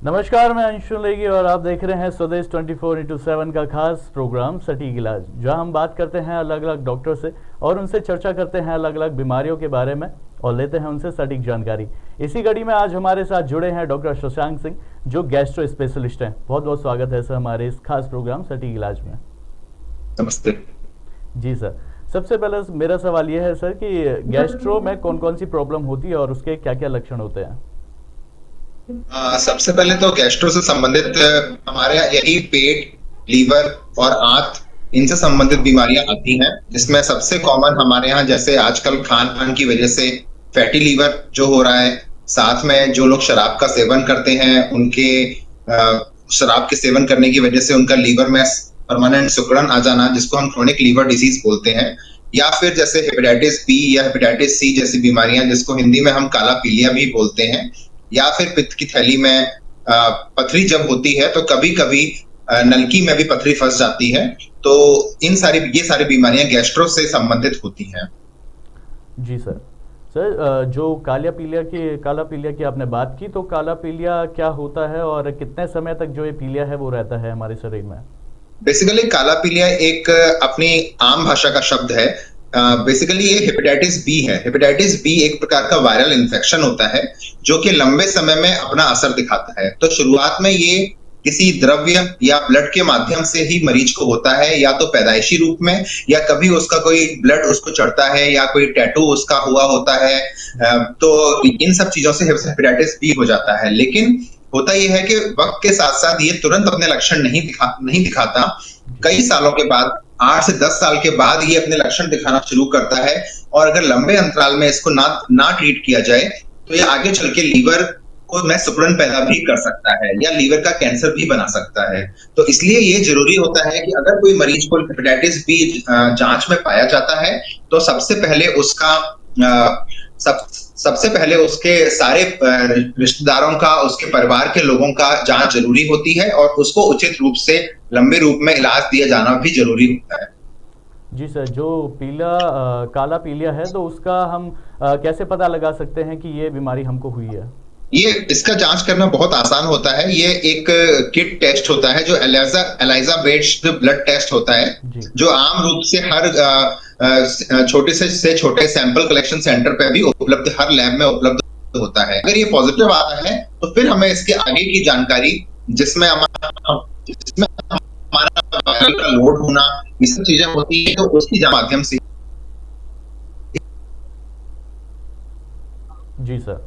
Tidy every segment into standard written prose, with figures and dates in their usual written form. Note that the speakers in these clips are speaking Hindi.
नमस्कार, मैं अंशुल लेगी और आप देख रहे हैं स्वदेश 24x7 का खास प्रोग्राम सटीक इलाज, जहां हम बात करते हैं अलग अलग डॉक्टर से और उनसे चर्चा करते हैं अलग अलग बीमारियों के बारे में और लेते हैं उनसे सटीक जानकारी। इसी कड़ी में आज हमारे साथ जुड़े हैं डॉक्टर शशांक सिंह, जो गैस्ट्रो स्पेशलिस्ट हैं। बहुत बहुत स्वागत है सर हमारे इस खास प्रोग्राम सटीक इलाज में। नमस्ते जी सर, सबसे पहले मेरा सवाल यह है सर कि गैस्ट्रो में कौन कौन सी प्रॉब्लम होती है और उसके क्या क्या लक्षण होते हैं। सबसे पहले तो गैस्ट्रो से संबंधित हमारे यहाँ यही पेट, लीवर और आंत, इनसे संबंधित बीमारियां आती हैं। जिसमें सबसे कॉमन हमारे यहाँ जैसे आजकल खान पान की वजह से फैटी लीवर जो हो रहा है, साथ में जो लोग शराब का सेवन करते हैं उनके शराब के सेवन करने की वजह से उनका लीवर में परमानेंट सिकुड़न आ जाना, जिसको हम क्रोनिक लीवर डिजीज बोलते हैं, या फिर जैसे हेपेटाइटिस बी या हेपेटाइटिस सी जैसी बीमारियां जिसको हिंदी में हम काला पीलिया भी बोलते हैं, या फिर पित्त की थैली में पथरी जब होती है तो कभी कभी नलकी में भी पथरी फंस जाती है। तो ये सारी बीमारियां गैस्ट्रो से संबंधित होती हैं। जी सर। जो काला पीलिया की आपने बात की, तो काला पीलिया क्या होता है और कितने समय तक जो ये पीलिया है वो रहता है हमारे शरीर में। बेसिकली काला पीलिया एक अपनी आम भाषा का शब्द है। बेसिकली ये हेपेटाइटिस बी है। हेपेटाइटिस बी एक प्रकार का वायरल इन्फेक्शन होता है जो कि लंबे समय में अपना असर दिखाता है। तो शुरुआत में ये किसी द्रव्य या ब्लड के माध्यम से ही मरीज को होता है, या तो पैदाइशी रूप में, या कभी उसका कोई ब्लड उसको चढ़ता है, या कोई टैटू उसका हुआ होता है। तो इन सब चीजों से हेपेटाइटिस बी हो जाता है। लेकिन होता यह है कि वक्त के साथ साथ ये तुरंत अपने लक्षण नहीं दिखाता। कई सालों के बाद, 8 से 10 साल के बाद ये अपने लक्षण दिखाना शुरू करता है। और अगर लंबे अंतराल में इसको ना ट्रीट किया जाए तो ये आगे चल के लीवर को में सिकुड़न पैदा भी कर सकता है या लीवर का कैंसर भी बना सकता है। तो इसलिए ये जरूरी होता है कि अगर कोई मरीज को हेपेटाइटिस बी जांच में पाया जाता है तो सबसे पहले उसके सारे रिश्तेदारों का, उसके परिवार के लोगों का जांच जरूरी होती है और उसको उचित रूप से लंबे रूप में इलाज दिया जाना भी जरूरी होता है। जी सर, जो काला पीलिया है तो उसका हम कैसे पता लगा सकते हैं कि ये बीमारी हमको हुई है। इसका जांच करना बहुत आसान होता है। ये एक किट टेस्ट होता है जो एलाइजा बेस्ड ब्लड टेस्ट होता है, जो आम रूप से हर छोटे से छोटे सैंपल कलेक्शन सेंटर पे भी उपलब्ध, हर लैब में उपलब्ध होता है। अगर ये पॉजिटिव आता है तो फिर हमें इसके आगे की जानकारी, जिसमें हमारा वायरल का लोड होना, ये सब चीजें होती है, तो उसकी माध्यम से। जी सर।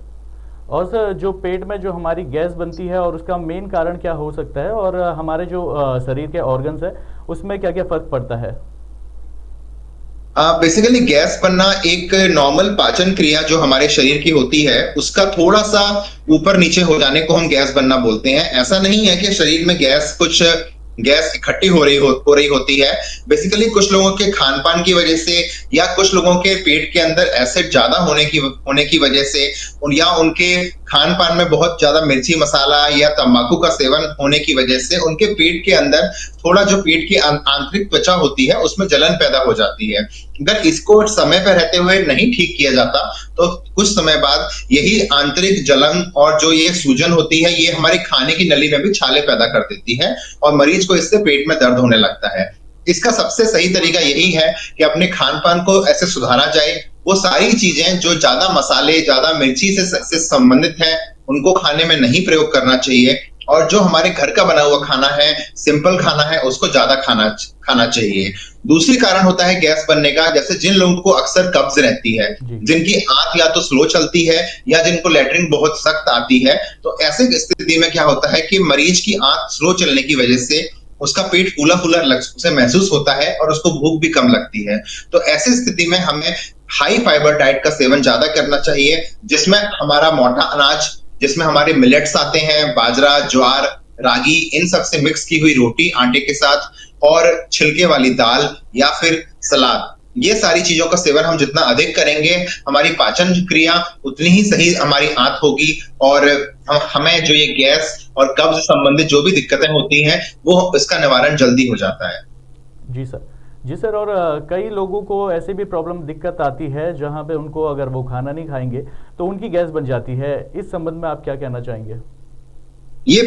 और सर, जो पेट में जो हमारी गैस बनती है और उसका मेन कारण क्या हो सकता है, और हमारे जो शरीर के ऑर्गन्स है उसमें क्या क्या फर्क पड़ता है। बेसिकली गैस बनना एक नॉर्मल पाचन क्रिया जो हमारे शरीर की होती है, उसका थोड़ा सा ऊपर नीचे हो जाने को हम गैस बनना बोलते हैं। ऐसा नहीं है कि शरीर में गैस इकट्ठी हो रही होती है। बेसिकली कुछ लोगों के खान पान की वजह से, या कुछ लोगों के पेट के अंदर एसिड ज्यादा होने की वजह से, या उनके खान पान में बहुत ज्यादा मिर्ची मसाला या तंबाकू का सेवन होने की वजह से उनके पेट के अंदर थोड़ा जो पेट की आंतरिक त्वचा होती है उसमें जलन पैदा हो जाती है। अगर इसको समय पर रहते हुए नहीं ठीक किया जाता तो कुछ समय बाद यही आंतरिक जलन और जो ये सूजन होती है, ये हमारी खाने की नली में भी छाले पैदा कर देती है और मरीज को इससे पेट में दर्द होने लगता है। इसका सबसे सही तरीका यही है कि अपने खान पान को ऐसे सुधारा जाए, वो सारी चीजें जो ज्यादा मसाले, ज्यादा मिर्ची से संबंधित है, उनको खाने में नहीं प्रयोग करना चाहिए। और जो हमारे घर का बना हुआ खाना है, सिंपल खाना है, उसको ज्यादा खाना चाहिए। दूसरी कारण होता है गैस बनने का, जैसे जिन लोगों को अक्सर कब्ज रहती है, जिनकी आंत या तो स्लो चलती है या जिनको लैट्रिन बहुत सख्त आती है, तो ऐसे स्थिति में क्या होता है कि मरीज की आंत स्लो चलने की वजह से उसका पेट फूला फूला उसे महसूस होता है और उसको भूख भी कम लगती है। तो ऐसी स्थिति में हमें हाई फाइबर डाइट का सेवन ज्यादा करना चाहिए, जिसमें हमारा मोटा अनाज, जिसमें हमारे मिलेट्स आते हैं, बाजरा, ज्वार, रागी, इन सब से मिक्स की हुई रोटी आटे के साथ, और छिलके वाली दाल या फिर सलाद, ये सारी चीजों का सेवन हम जितना अधिक करेंगे, हमारी पाचन क्रिया उतनी ही सही हमारी आंत होगी और हमें जो ये गैस और कब्ज संबंधित जो भी दिक्कतें होती हैं वो इसका निवारण जल्दी हो जाता है। जी सर। जी सर, और कई लोगों को ऐसे भी दिक्कत आती है जहां पे उनको, अगर वो खाना नहीं खाएंगे तो उनकी गैस बन जाती है। इस संबंध में आप क्या कहना चाहेंगे। ये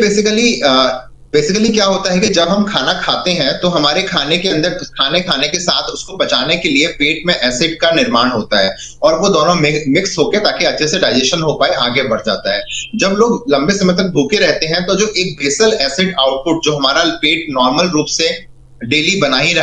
बेसिकली क्या होता है कि जब हम खाना खाते हैं तो हमारे खाने के अंदर खाने के साथ उसको पचाने के लिए पेट में एसिड का निर्माण होता है और वो दोनों मिक्स होके ताकि अच्छे से डाइजेशन हो पाए आगे बढ़ जाता है। जब लोग लंबे समय तक भूखे रहते हैं तो जो एक बेसल एसिड आउटपुट जो हमारा पेट नॉर्मल रूप से डेली बना ही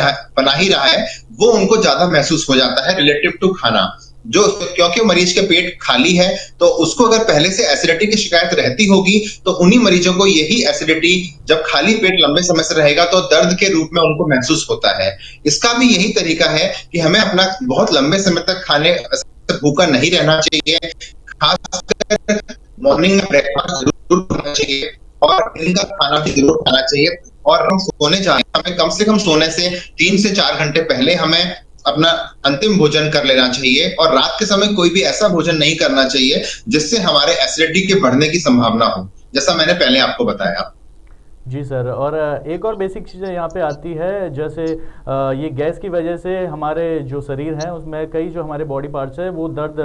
रहा है वो उनको ज्यादा महसूस हो जाता है रिलेटिव टू खाना। जो क्योंकि मरीज के पेट खाली है तो उसको अगर पहले से एसिडिटी की शिकायत रहती होगी तो उन्हीं मरीजों को यही एसिडिटी जब खाली पेट लंबे समय से रहेगा तो दर्द के रूप में उनको महसूस होता है। इसका भी यही तरीका है कि हमें अपना बहुत लंबे समय तक खाने से भूखा नहीं रहना चाहिए। खासकर मॉर्निंग में ब्रेकफास्ट जरूर करना चाहिए और दिन का खाना भी जरूर खाना चाहिए। और हम सोने जाए हमें कम से कम सोने से 3 से 4 घंटे पहले हमें अपना अंतिम भोजन कर लेना चाहिए और रात के समय कोई भी ऐसा भोजन नहीं करना चाहिए जिससे हमारे एसिडिटी के बढ़ने की संभावना हो, जैसा मैंने पहले आपको बताया। जी सर, और एक और बेसिक चीज़ें यहाँ पे आती है, जैसे ये गैस की वजह से हमारे जो शरीर है उसमें कई जो हमारे बॉडी पार्ट्स है वो दर्द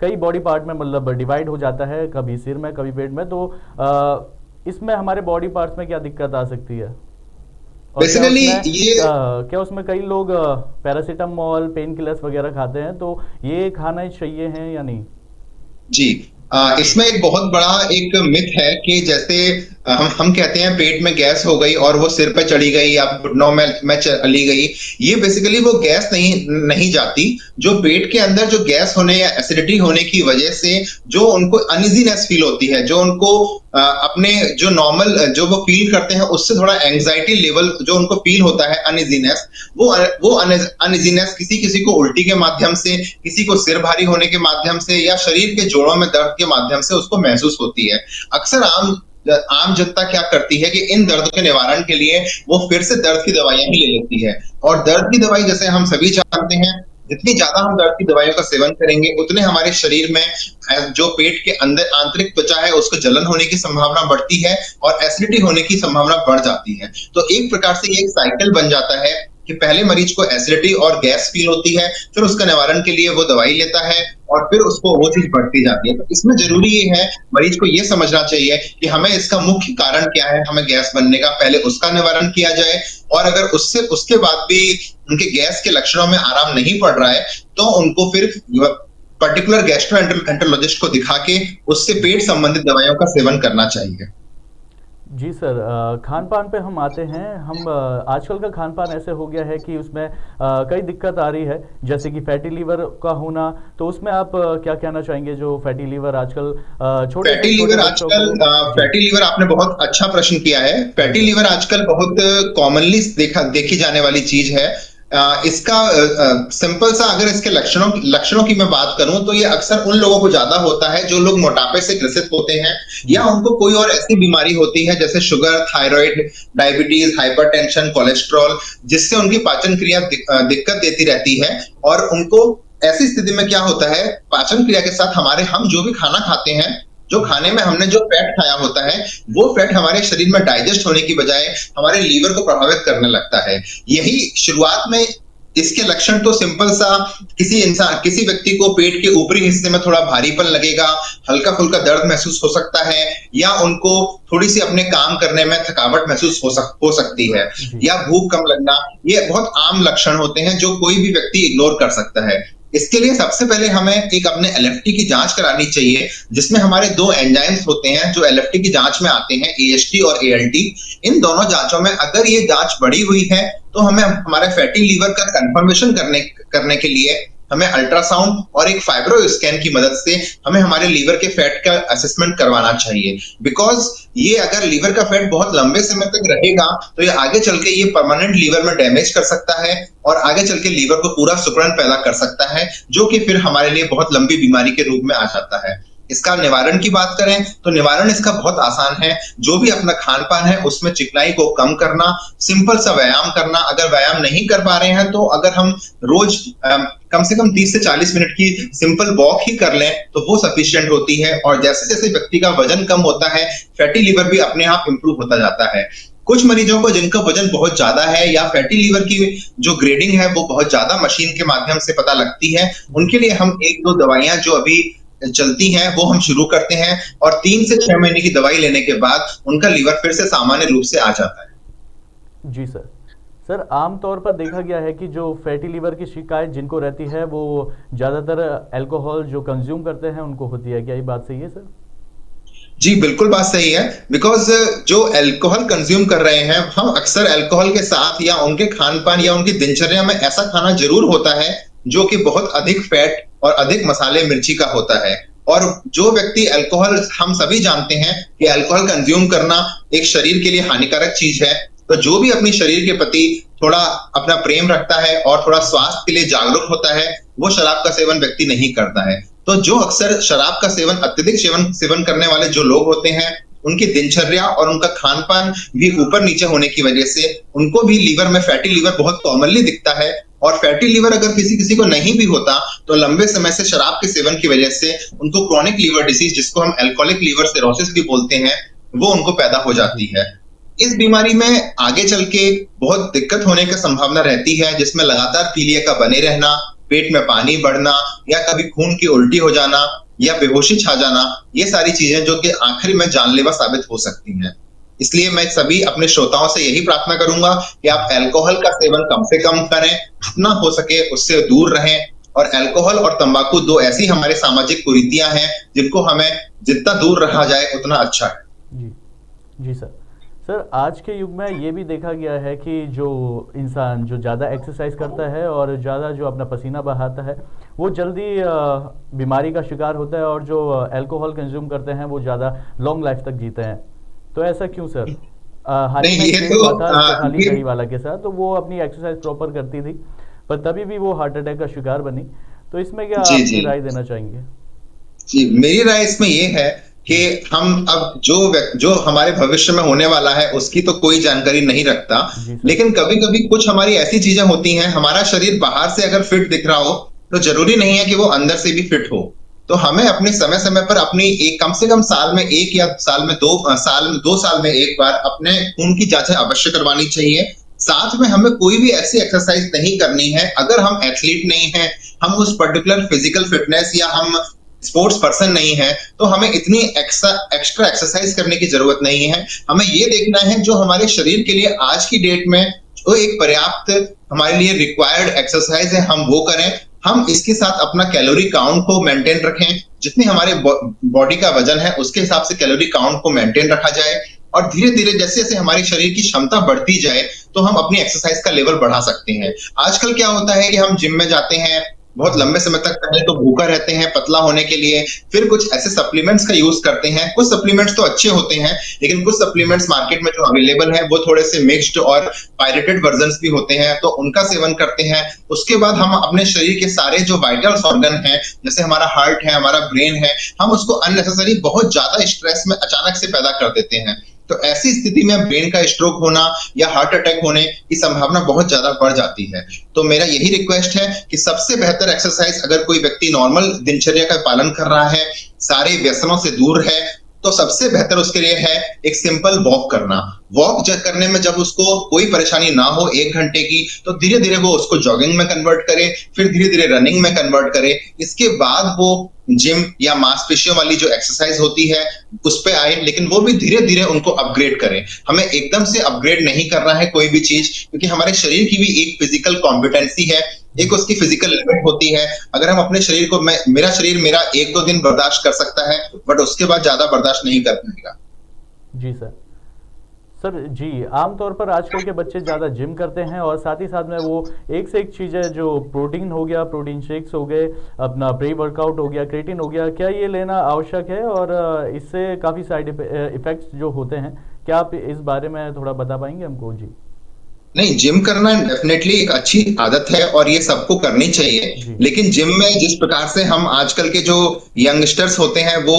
कई बॉडी पार्ट में मतलब डिवाइड हो जाता है, कभी सिर में कभी पेट में। तो इसमें हमारे बॉडी पार्ट्स में क्या दिक्कत आ सकती है? और बेसिकली ये क्या उसमें कई लोग पैरासीटामोल पेन किलर्स वगैरह खाते हैं, तो ये खाना चाहिए है या नहीं? जी, इसमें एक बहुत बड़ा एक मिथ है कि जैसे हम कहते हैं पेट में गैस हो गई और वो सिर पे चढ़ी गई या घुटनों में चली गई। ये बेसिकली वो गैस नहीं जाती। जो पेट के अंदर जो गैस होने या एसिडिटी होने की वजह से जो उनको अनइजीनेस फील होती है, जो उनको अपने जो नॉर्मल जो वो फील करते हैं उससे थोड़ा एंग्जाइटी लेवल जो उनको फील होता है अनइजीनेस, वो अनइजीनेस किसी को उल्टी के माध्यम से, किसी को सिर भारी होने के माध्यम से या शरीर के जोड़ों में दर्द के माध्यम से उसको महसूस होती है। अक्सर आम जनता क्या करती है कि इन दर्द के निवारण के लिए वो फिर से दर्द की दवाइयां ही ले लेती है। और दर्द की दवाई जैसे हम सभी जानते हैं, जितनी ज्यादा हम दर्द की दवाइयों का सेवन करेंगे उतने हमारे शरीर में जो पेट के अंदर आंतरिक त्वचा है उसको जलन होने की संभावना बढ़ती है और एसिडिटी होने की संभावना बढ़ जाती है। तो एक प्रकार से ये एक साइकिल बन जाता है कि पहले मरीज को एसिडिटी और गैस फील होती है, फिर उसका निवारण के लिए वो दवाई लेता है और फिर उसको वो चीज बढ़ती जाती है। तो इसमें जरूरी ये है मरीज को ये समझना चाहिए कि हमें इसका मुख्य कारण क्या है, हमें गैस बनने का, पहले उसका निवारण किया जाए। और अगर उसके बाद भी उनके गैस के लक्षणों में आराम नहीं पड़ रहा है तो उनको फिर पर्टिकुलर गैस्ट्रोएंटरोलॉजिस्ट को दिखा के उससे पेट संबंधित दवाइयों का सेवन करना चाहिए। जी सर, खान पान पे हम आते हैं। हम आजकल का खान पान ऐसे हो गया है कि उसमें कई दिक्कत आ रही है, जैसे कि फैटी लीवर का होना। तो उसमें आप क्या कहना चाहेंगे? जो फैटी लीवर आजकल फैटी लीवर आपने बहुत अच्छा प्रश्न किया है। फैटी लीवर आजकल बहुत कॉमनली देखी जाने वाली चीज है। इसका सिंपल सा अगर इसके लक्षणों की मैं बात करूं तो ये अक्सर उन लोगों को ज्यादा होता है जो लोग मोटापे से ग्रसित होते हैं या उनको कोई और ऐसी बीमारी होती है जैसे sugar, thyroid, diabetes, hypertension, cholesterol, जिससे उनकी पाचन क्रिया दिक्कत देती रहती है। और उनको ऐसी स्थिति में क्या होता है, पाचन क्रिया के साथ हम जो भी खाना खाते हैं, जो खाने में हमने जो फैट खाया होता है वो फैट हमारे शरीर में डाइजेस्ट होने की बजाय हमारे लीवर को प्रभावित करने लगता है। यही शुरुआत में इसके लक्षण तो सिंपल सा किसी व्यक्ति को पेट के ऊपरी हिस्से में थोड़ा भारीपन लगेगा, हल्का फुल्का दर्द महसूस हो सकता है या उनको थोड़ी सी अपने काम करने में थकावट महसूस हो सकती है या भूख कम लगना। ये बहुत आम लक्षण होते हैं जो कोई भी व्यक्ति इग्नोर कर सकता है। इसके लिए सबसे पहले हमें एक अपने एलएफटी की जांच करानी चाहिए, जिसमें हमारे 2 एंजाइम्स होते हैं जो एलएफटी की जांच में आते हैं, एएसटी और एएलटी। इन दोनों जांचों में अगर ये जांच बढ़ी हुई है तो हमें हमारे फैटी लीवर का कंफर्मेशन करने के लिए हमें अल्ट्रासाउंड और एक फाइब्रो स्कैन की मदद से हमें हमारे लीवर के फैट का असेसमेंट करवाना चाहिए। बिकॉज ये अगर लीवर का फैट बहुत लंबे समय तक रहेगा तो ये आगे चल के ये परमानेंट लीवर में डैमेज कर सकता है और आगे चल के लीवर को पूरा सिकुड़न पैदा कर सकता है, जो कि फिर हमारे लिए बहुत लंबी बीमारी के रूप में आ जाता है। इसका निवारण की बात करें तो निवारण इसका बहुत आसान है। जो भी अपना खान पान है उसमें चिकनाई को कम करना, सिंपल सा व्यायाम करना। अगर व्यायाम नहीं कर पा रहे हैं तो अगर हम रोज कम से कम 30 से 40 मिनट की सिंपल वॉक ही कर लें तो वो सफिशिएंट होती है। और जैसे जैसे व्यक्ति का वजन कम होता है फैटी लीवर भी अपने आप इंप्रूव होता जाता है। कुछ मरीजों को जिनका वजन बहुत ज्यादा है या फैटी लीवर की जो ग्रेडिंग है वो बहुत ज्यादा मशीन के माध्यम से पता लगती है, उनके लिए हम 1-2 दवाइयां जो अभी चलती हैं वो हम शुरू करते हैं और 3 से 6 महीने की दवाई लेने के बाद उनका लीवर फिर से सामान्य रूप से आ जाता है। जी सर। सर आमतौर पर देखा गया है कि जो फैटी लीवर की शिकायत जिनको रहती है वो ज़्यादातर अल्कोहल जो कंज्यूम करते हैं उनको होती है, क्या ये बात सही है सर? जी बिल्कुल बात सही है। बिकॉज जो अल्कोहल कंज्यूम कर रहे हैं हम अक्सर अल्कोहल के साथ या उनके खान पान या उनकी दिनचर्या में ऐसा खाना जरूर होता है जो कि बहुत अधिक फैट और अधिक मसाले मिर्ची का होता है। और जो व्यक्ति अल्कोहल, हम सभी जानते हैं कि अल्कोहल कंज्यूम करना एक शरीर के लिए हानिकारक चीज है। तो जो भी अपने शरीर के प्रति थोड़ा अपना प्रेम रखता है और थोड़ा स्वास्थ्य के लिए जागरूक होता है वो शराब का सेवन व्यक्ति नहीं करता है। तो जो अक्सर शराब का सेवन अत्यधिक सेवन करने वाले जो लोग होते हैं उनकी दिनचर्या और उनका खान पान भी ऊपर नीचे होने की वजह से उनको भी लीवर में फैटी लीवर बहुत कॉमनली दिखता है। और फैटी लीवर अगर किसी किसी को नहीं भी होता तो लंबे समय से शराब के सेवन की वजह से उनको क्रॉनिक लीवर डिसीज, जिसको हम अल्कोहलिक लीवर सिरोसिस भी बोलते हैं, वो उनको पैदा हो जाती है। इस बीमारी में आगे चल के बहुत दिक्कत होने की संभावना रहती है, जिसमें लगातार पीलिया का बने रहना, पेट में पानी बढ़ना या कभी खून की उल्टी हो जाना या बेहोशी छा जाना, ये सारी चीजें जो कि आखिर में जानलेवा साबित हो सकती हैं। इसलिए मैं सभी अपने श्रोताओं से यही प्रार्थना करूंगा कि आप अल्कोहल का सेवन कम से कम करें, जितना हो सके उससे दूर रहें। और अल्कोहल और तंबाकू दो ऐसी हमारे सामाजिक कुरीतियां हैं जिनको हमें जितना दूर रहा जाए उतना अच्छा है। जी जी सर। सर आज के युग में ये भी देखा गया है कि जो इंसान जो ज़्यादा एक्सरसाइज करता है और ज़्यादा जो अपना पसीना बहाता है वो जल्दी बीमारी का शिकार होता है, और जो अल्कोहल कंज्यूम करते हैं वो ज़्यादा लॉन्ग लाइफ तक जीते हैं। तो ऐसा क्यों सर? हाल ही नहीं में ये एक तो हुआ था शेफाली ये गढ़ीवाला के साथ, तो वो अपनी एक्सरसाइज प्रॉपर करती थी पर तभी भी वो हार्ट अटैक का शिकार बनी। तो इसमें क्या जी आपकी जी राय देना चाहेंगे? जी, मेरी राय इसमें ये है कि हम अब जो हमारे भविष्य में होने वाला है उसकी तो कोई जानकारी नहीं रखता। जी सर। लेकिन कभी कभी कुछ हमारी ऐसी चीजें होती हैं, हमारा शरीर बाहर से अगर फिट दिख रहा हो तो जरूरी नहीं है कि वो अंदर से भी फिट हो। तो हमें अपने समय समय पर अपनी एक कम से कम साल में एक या दो साल में एक बार अपने खून की जांचें अवश्य करवानी चाहिए। साथ में हमें कोई भी ऐसी एक्सरसाइज नहीं करनी है अगर हम एथलीट नहीं है, हम उस पर्टिकुलर फिजिकल फिटनेस या हम स्पोर्ट्स पर्सन नहीं है, तो हमें इतनी एक्स्ट्रा एक्सरसाइज करने की जरूरत नहीं है। हमें ये देखना है जो हमारे शरीर के लिए आज की डेट में जो एक पर्याप्त हमारे लिए रिक्वायर्ड एक्सरसाइज है हम वो करें। हम इसके साथ अपना कैलोरी काउंट को मेंटेन रखें, जितनी हमारे बॉडी का वजन है उसके हिसाब से कैलोरी काउंट को मेंटेन रखा जाए। और धीरे धीरे जैसे जैसे हमारे शरीर की क्षमता बढ़ती जाए तो हम अपनी एक्सरसाइज का लेवल बढ़ा सकते हैं। आजकल क्या होता है कि हम जिम में जाते हैं, बहुत लंबे समय तक पहले तो भूखा रहते हैं पतला होने के लिए, फिर कुछ ऐसे सप्लीमेंट्स का यूज करते हैं। कुछ सप्लीमेंट्स तो अच्छे होते हैं लेकिन कुछ सप्लीमेंट्स मार्केट में जो अवेलेबल है वो थोड़े से मिक्स्ड और पायरेटेड वर्जन्स भी होते हैं, तो उनका सेवन करते हैं। उसके बाद हम अपने शरीर के सारे जो वाइटल ऑर्गन है, जैसे हमारा हार्ट है, हमारा ब्रेन है, हम उसको अननेसेसरी बहुत ज्यादा स्ट्रेस में अचानक से पैदा कर देते हैं। तो ऐसी स्थिति में ब्रेन का स्ट्रोक होना या हार्ट अटैक होने की संभावना बहुत ज्यादा बढ़ जाती है। तो मेरा यही रिक्वेस्ट है कि सबसे बेहतर एक्सरसाइज अगर कोई व्यक्ति नॉर्मल दिनचर्या का पालन कर रहा है, सारे व्यसनों से दूर है, तो सबसे बेहतर उसके लिए है एक सिंपल वॉक करना। वॉक करने में जब उसको कोई परेशानी ना हो 1 घंटे की, तो धीरे धीरे वो उसको जॉगिंग में कन्वर्ट करे, फिर धीरे धीरे रनिंग में कन्वर्ट करे। इसके बाद वो जिम या मांसपेशियों वाली जो एक्सरसाइज होती है उस पे आए, लेकिन वो भी धीरे धीरे उनको अपग्रेड करें। हमें एकदम से अपग्रेड नहीं करना है कोई भी चीज, क्योंकि हमारे शरीर की भी एक फिजिकल कॉम्पिटेंसी है, एक उसकी फिजिकल लिमिट होती है। अगर हम अपने शरीर को मेरा शरीर मेरा 1-2 दिन बर्दाश्त कर सकता है, बट उसके बाद ज्यादा बर्दाश्त नहीं कर पाएगा। जी सर। सर जी, आमतौर पर आजकल के बच्चे ज़्यादा जिम करते हैं और साथ ही साथ में वो एक से एक चीज़ें जो प्रोटीन हो गया, प्रोटीन शेक्स हो गए, अपना प्री वर्कआउट हो गया, क्रेटिन हो गया, क्या ये लेना आवश्यक है? और इससे काफ़ी साइड इफ़ेक्ट्स जो होते हैं, क्या आप इस बारे में थोड़ा बता पाएंगे हमको? जी नहीं, जिम करना डेफिनेटली एक अच्छी आदत है और ये सबको करनी चाहिए। जी। लेकिन जिम में जिस प्रकार से हम आजकल के जो यंगस्टर्स होते हैं वो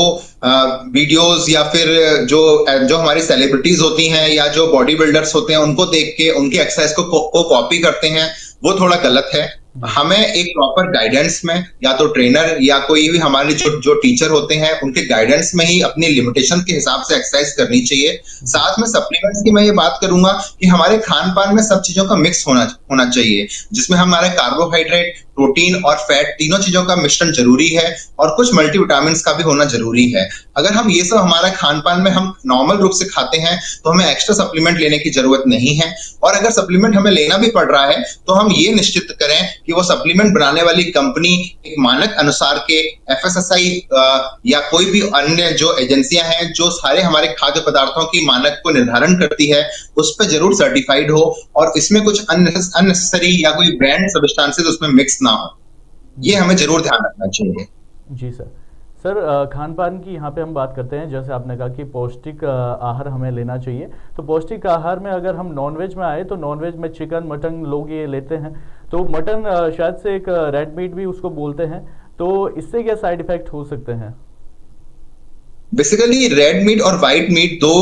वीडियोस या फिर जो जो हमारी सेलिब्रिटीज होती हैं या जो बॉडी बिल्डर्स होते हैं उनको देख के उनकी एक्सरसाइज को कॉपी करते हैं, वो थोड़ा गलत है। हमें एक प्रॉपर गाइडेंस में या तो ट्रेनर या कोई भी हमारे जो टीचर होते हैं उनके गाइडेंस में ही अपनी लिमिटेशन के हिसाब से एक्सरसाइज करनी चाहिए। साथ में सप्लीमेंट्स की मैं ये बात करूंगा कि हमारे खान पान में सब चीजों का मिक्स होना चाहिए। होना चाहिए, जिसमें हमारे कार्बोहाइड्रेट, प्रोटीन और फैट तीनों चीजों का मिश्रण जरूरी है और कुछ मल्टीविटामिन्स का भी होना जरूरी है। अगर हम ये सब हमारा खान पान में हम नॉर्मल रूप से खाते हैं तो हमें एक्स्ट्रा सप्लीमेंट लेने की जरूरत नहीं है। और अगर सप्लीमेंट हमें लेना भी पड़ रहा है तो हम ये निश्चित करें कि वो सप्लीमेंट बनाने वाली कंपनी एक मानक अनुसार के एफएसएसआई या कोई भी अन्य जो एजेंसियां हैं जो सारे हमारे खाद्य पदार्थों की मानक को निर्धारण करती है उस पर जरूर सर्टिफाइड हो और इसमें कुछ अननेसेसरी या कोई ब्रांड सब्सटेंसेस उसमें मिक्स ना हो। ये हमें जरूर ध्यान रखना चाहिए। जी सर। सर खान पान की यहाँ पे हम बात करते हैं, जैसे आपने कहा कि पौष्टिक आहार हमें लेना चाहिए। तो पौष्टिक आहार में अगर हम नॉनवेज में आए तो नॉनवेज में चिकन मटन लोग ये लेते हैं, तो मटन शायद से एक रेड मीट भी उसको बोलते हैं, तो इससे क्या साइड इफेक्ट हो सकते हैं? बेसिकली रेड मीट और व्हाइट मीट दो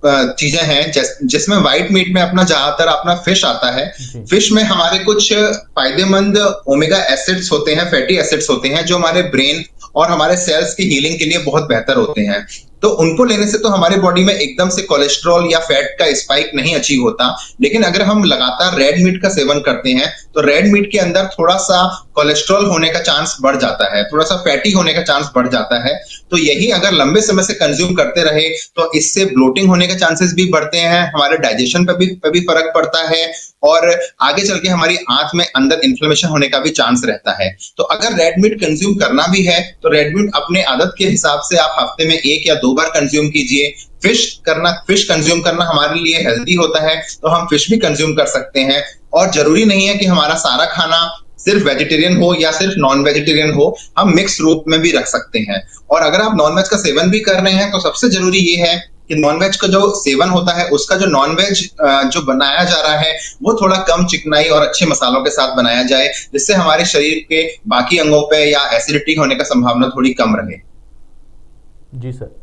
चीजें हैं, जिसमें व्हाइट मीट में अपना ज्यादातर अपना फिश आता है। फिश में हमारे कुछ फायदेमंद ओमेगा एसिड्स होते हैं, फैटी एसिड्स होते हैं जो हमारे ब्रेन और हमारे सेल्स की हीलिंग के लिए बहुत बेहतर होते हैं। तो उनको लेने से तो हमारे बॉडी में एकदम से कोलेस्ट्रॉल या फैट का स्पाइक नहीं अचीव होता, लेकिन अगर हम लगातार रेड मीट का सेवन करते हैं तो रेड मीट के अंदर थोड़ा सा कोलेस्ट्रॉल होने का चांस बढ़ जाता है, थोड़ा सा फैटी होने का चांस बढ़ जाता है। तो यही अगर लंबे समय से कंज्यूम करते रहे तो इससे ब्लोटिंग होने के चांसेस भी बढ़ते हैं, हमारे डाइजेशन पे भी फर्क पड़ता है और आगे चल के हमारी आंत में अंदर इन्फ्लेमेशन होने का भी चांस रहता है। तो अगर रेड मीट कंज्यूम करना भी है तो रेड मीट अपने आदत के हिसाब से आप हफ्ते में 1 या 2 बार कंज्यूम कीजिए। फिश कंज्यूम करना हमारे लिए हेल्दी होता है तो हम फिश भी कंज्यूम कर सकते हैं और जरूरी नहीं है कि हमारा सारा खाना सिर्फ वेजिटेरियन हो या सिर्फ नॉन वेजिटेरियन हो, हम मिक्स रूप में भी रख सकते हैं। और अगर आप नॉनवेज का सेवन भी कर रहे हैं तो सबसे जरूरी ये है कि नॉनवेज का जो सेवन होता है उसका जो नॉनवेज जो बनाया जा रहा है वो थोड़ा कम चिकनाई और अच्छे मसालों के साथ बनाया जाए, जिससे हमारे शरीर के बाकी अंगों पे या एसिडिटी होने का संभावना थोड़ी कम रहे। जी सर।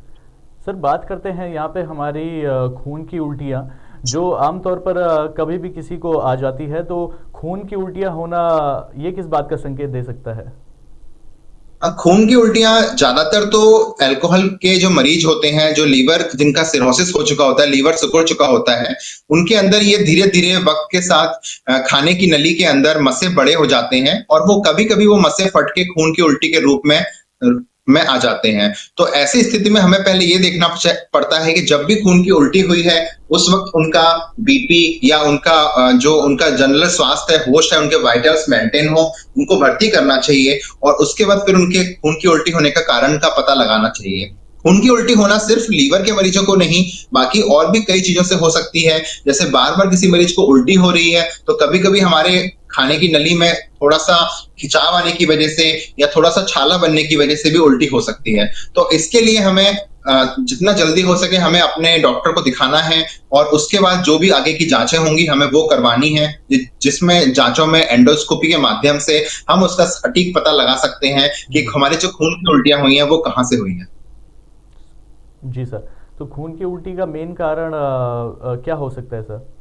सर बात करते हैं यहाँ पे हमारी खून की उल्टियाँ, जो आमतौर पर कभी भी किसी को आ जाती है, तो खून की उल्टियाँ होना ये किस बात का संकेत दे सकता है? खून की उल्टियां ज्यादातर तो अल्कोहल के जो मरीज होते हैं, जो लीवर जिनका सिरोसिस हो चुका होता है, लीवर सिकुड़ चुका होता है, उनके अंदर ये धीरे धीरे वक्त के साथ खाने की नली के अंदर मस्से बड़े हो जाते हैं और वो कभी कभी वो मस्से फट के खून की उल्टी के रूप में आ जाते हैं। तो ऐसी स्थिति में हमें पहले ये देखना पड़ता है कि जब भी खून की उल्टी हुई है उस वक्त उनका बीपी या उनका जो उनका जनरल स्वास्थ्य है, होश है, उनके वाइटल्स मेंटेन हो, उनको भर्ती करना चाहिए और उसके बाद फिर उनके खून की उल्टी होने का कारण का पता लगाना चाहिए। खून की उल्टी होना सिर्फ लीवर के मरीजों को नहीं, बाकी और भी कई चीजों से हो सकती है। जैसे बार बार किसी मरीज को उल्टी हो रही है तो कभी कभी हमारे खाने की नली में थोड़ा सा खिंचाव आने की वजह से या थोड़ा सा छाला बनने की वजह से भी उल्टी हो सकती है। तो इसके लिए हमें जितना जल्दी हो सके हमें अपने डॉक्टर को दिखाना है और उसके बाद जो भी आगे की जांचें होंगी हमें वो करवानी है, जिसमें जांचों में एंडोस्कोपी के माध्यम से हम उसका सटीक पता लगा सकते हैं कि हमारे जो खून की उल्टियां हुई हैं वो कहाँ से हुई हैं। जी सर। तो खून की उल्टी का मेन कारण क्या हो सकता है सर?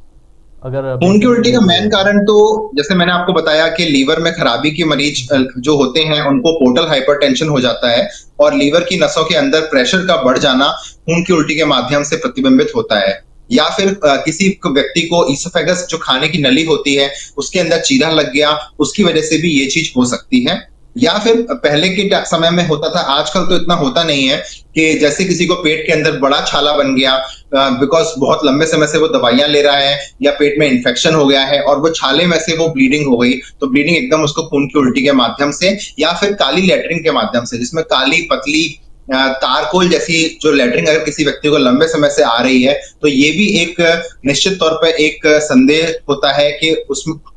अगर खून की उल्टी का मेन कारण तो जैसे मैंने आपको बताया कि लीवर में खराबी के मरीज जो होते हैं उनको पोर्टल हाइपरटेंशन हो जाता है और लीवर की नसों के अंदर प्रेशर का बढ़ जाना खून की उल्टी के माध्यम से प्रतिबिंबित होता है। या फिर किसी व्यक्ति को ईसोफेगस जो खाने की नली होती है उसके अंदर चीरा लग गया, उसकी वजह से भी ये चीज हो सकती है। या फिर पहले के समय में होता था, आजकल तो इतना होता नहीं है, कि जैसे किसी को पेट के अंदर बड़ा छाला बन गया बिकॉज बहुत लंबे समय से वो दवाइयां ले रहा है या पेट में इन्फेक्शन हो गया है और वो छाले में से वो ब्लीडिंग हो गई, तो ब्लीडिंग एकदम उसको खून की उल्टी के माध्यम से या फिर काली लेटरिन के माध्यम से, जिसमें काली पतली तारकोल जैसी जो लेटरिन अगर किसी व्यक्ति को लंबे समय से आ रही है तो ये भी एक निश्चित तौर पर एक संदेह होता है कि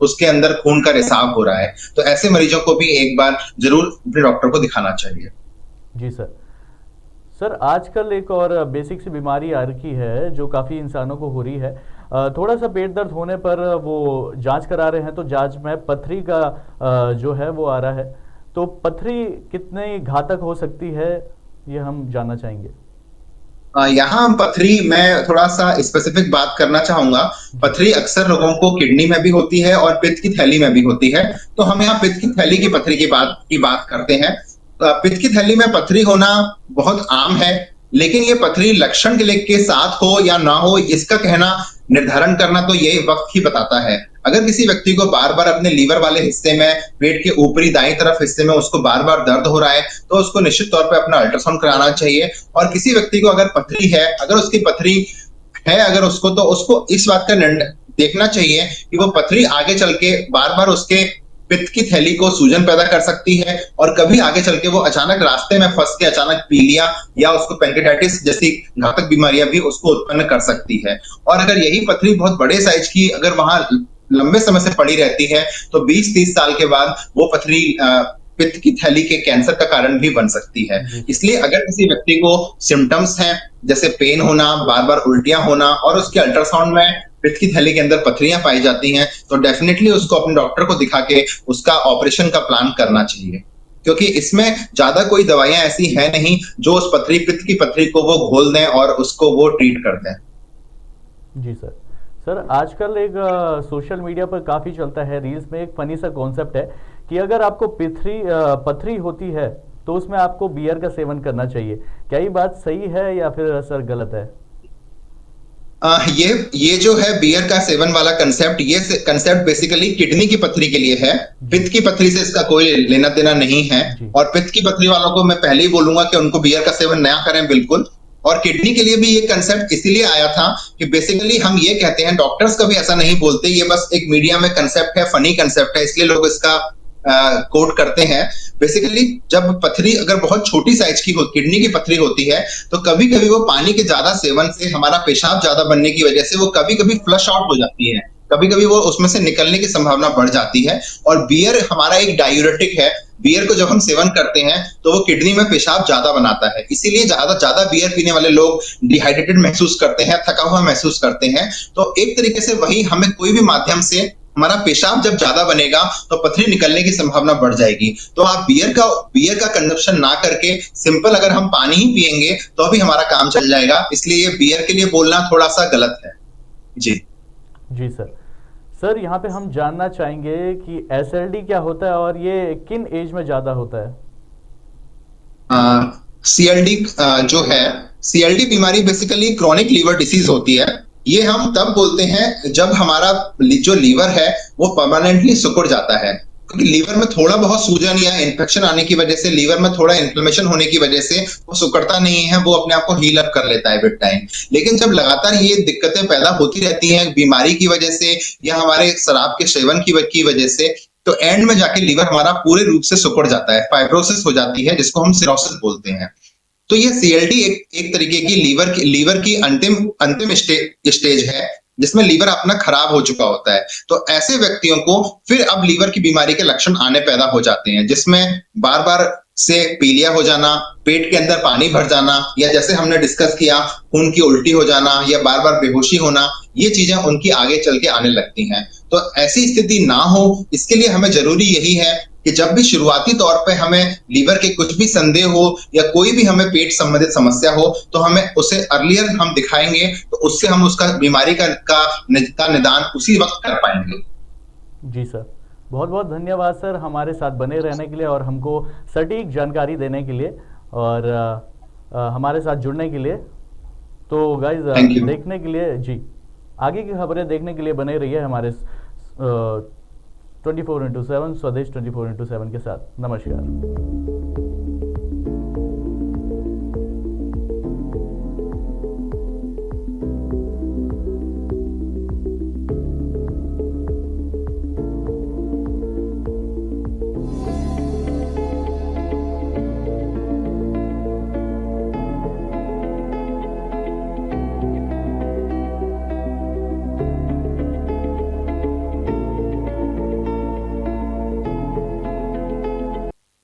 उसके अंदर खून का रिसाव हो रहा है। तो ऐसे मरीजों को भी एक बार जरूर अपने डॉक्टर को दिखाना चाहिए। जी सर। सर आजकल एक और बेसिक सी बीमारी आ रखी है जो काफ़ी इंसानों को हो रही है। थोड़ा सा पेट दर्द होने पर वो जांच करा रहे हैं तो जांच में पथरी का जो है वो आ रहा है, तो पथरी कितनी घातक हो सकती है ये हम जानना चाहेंगे। यहाँ पथरी मैं थोड़ा सा स्पेसिफिक बात करना चाहूंगा। पथरी अक्सर लोगों को किडनी में भी होती है और पित्त की थैली में भी होती है, तो हम यहाँ पित्त की थैली की पथरी की बात करते हैं। पित्त की थैली में पथरी होना बहुत आम है, लेकिन ये पथरी लक्षण के साथ हो या ना हो इसका कहना निर्धारण करना तो ये वक्त ही बताता है। अगर किसी व्यक्ति को बार बार अपने लीवर वाले हिस्से में, पेट के ऊपरी दाईं तरफ हिस्से में उसको बार बार दर्द हो रहा है, तो उसको निश्चित तौर पे अपना अल्ट्रासाउंड कराना चाहिए। और किसी व्यक्ति को अगर पथरी है, अगर उसकी पथरी है अगर उसको, तो उसको इस बात का देखना चाहिए कि वो पथरी आगे चल के बार बार उसके पित्त की थैली को सूजन पैदा कर सकती है, और कभी आगे चल के वो अचानक रास्ते में फंस के अचानक पीलिया या उसको पेंक्रेटाइटिस जैसी घातक बीमारियां भी उसको उत्पन्न कर सकती है। और अगर यही पथरी बहुत बड़े साइज की अगर वहां लंबे समय से पड़ी रहती है, तो 20-30 साल के बाद वो पथरी पित्त की थैली के कैंसर का कारण भी बन सकती है। इसलिए अगर किसी व्यक्ति को सिम्टम्स हैं, जैसे पेन होना, बार बार उल्टियां होना, और उसके अल्ट्रासाउंड में पित्त की थैली के अंदर पथरियां पाई जाती हैं, तो डेफिनेटली उसको अपने डॉक्टर को दिखा के उसका ऑपरेशन का प्लान करना चाहिए, क्योंकि इसमें ज्यादा कोई दवाइयां ऐसी है नहीं जो उस पथरी, पित्त की पथरी को वो घोल दें और उसको वो ट्रीट कर दें। जी सर। सर आजकल एक सोशल मीडिया पर काफ़ी चलता है, रील्स में एक फनी सा कॉन्सेप्ट है कि अगर आपको पथरी होती है तो उसमें आपको बियर का सेवन करना चाहिए। क्या ये बात सही है या फिर सर गलत है? ये जो है बियर का सेवन वाला कंसेप्ट, ये कंसेप्ट बेसिकली किडनी की पथरी के लिए है। पित्त की पथरी से इसका कोई लेना देना नहीं है। और पित्त की पथरी वालों को मैं पहले ही बोलूंगा कि उनको बियर का सेवन ना करें बिल्कुल। और किडनी के लिए भी ये कंसेप्ट इसीलिए आया था कि बेसिकली हम ये कहते हैं, डॉक्टर्स कभी ऐसा नहीं बोलते, ये बस एक मीडिया में कंसेप्ट है, फनी कंसेप्ट है, इसलिए लोग इसका कोट करते हैं। बेसिकली जब पथरी अगर बहुत छोटी साइज की किडनी की पथरी होती है, तो कभी कभी वो पानी के ज्यादा सेवन से, हमारा पेशाब ज्यादा बनने की वजह से वो कभी कभी फ्लश आउट हो जाती है, कभी कभी वो उसमें से निकलने की संभावना बढ़ जाती है। और बियर हमारा एक डायूरेटिक है। बियर को जब हम सेवन करते हैं तो वो किडनी में पेशाब ज्यादा बनाता है, इसीलिए ज्यादा ज्यादा बियर पीने वाले लोग डिहाइड्रेटेड महसूस करते हैं, थका हुआ महसूस करते हैं। तो एक तरीके से वही हमें कोई भी माध्यम से हमारा पेशाब जब ज्यादा बनेगा तो पथरी निकलने की संभावना बढ़ जाएगी। तो आप बियर का कंजप्शन ना करके सिंपल अगर हम पानी ही पिएंगे तो भी हमारा काम चल जाएगा। इसलिए ये बियर के लिए बोलना थोड़ा सा गलत है। जी जी सर। सर यहाँ पे हम जानना चाहेंगे कि एसएलडी क्या होता है और ये किन एज में ज्यादा होता है? सीएलडी जो है, सीएलडी बीमारी बेसिकली क्रॉनिक लीवर डिसीज होती है। ये हम तब बोलते हैं जब हमारा जो लीवर है वो परमानेंटली सिकुड़ जाता है, क्योंकि लीवर में थोड़ा बहुत सूजन या इन्फेक्शन आने की वजह से, लीवर में थोड़ा इन्फ्लेमेशन होने की वजह से वो सिकुड़ता नहीं है, वो अपने आप को हील अप कर लेता है विद टाइम। लेकिन जब लगातार ये दिक्कतें पैदा होती रहती हैं बीमारी की वजह से या हमारे शराब के सेवन की वजह से, तो एंड में जाके लीवर हमारा पूरे रूप से सिकुड़ जाता है, फाइब्रोसिस हो जाती है, जिसको हम सिरोसिस बोलते हैं। तो ये सीएलडी एक तरीके की लीवर की अंतिम स्टेज है, जिसमें लीवर अपना खराब हो चुका होता है। तो ऐसे व्यक्तियों को फिर अब लीवर की बीमारी के लक्षण आने पैदा हो जाते हैं, जिसमें बार बार से पीलिया हो जाना, पेट के अंदर पानी भर जाना, या जैसे हमने डिस्कस किया खून की उल्टी हो जाना या बार बार बेहोशी होना, ये चीजें उनकी आगे चल के आने लगती हैं। तो ऐसी स्थिति ना हो, इसके लिए हमें जरूरी यही है कि जब भी शुरुआती तौर पे हमें लीवर के कुछ भी संदेह हो या कोई भी हमें पेट संबंधित समस्या हो, तो हमें उसे अर्लियर हम दिखाएंगे, तो उससे हम उसका बीमारी का निदान उसी वक्त कर पाएंगे। जी सर, बहुत बहुत धन्यवाद सर हमारे साथ बने रहने के लिए और हमको सटीक जानकारी देने के लिए और हमारे साथ जुड़ने के लिए। तो गाइज देखने के लिए, जी आगे की खबरें देखने के लिए बने रहिए हमारे 24/7 स्वदेश 24/7 के साथ। नमस्कार।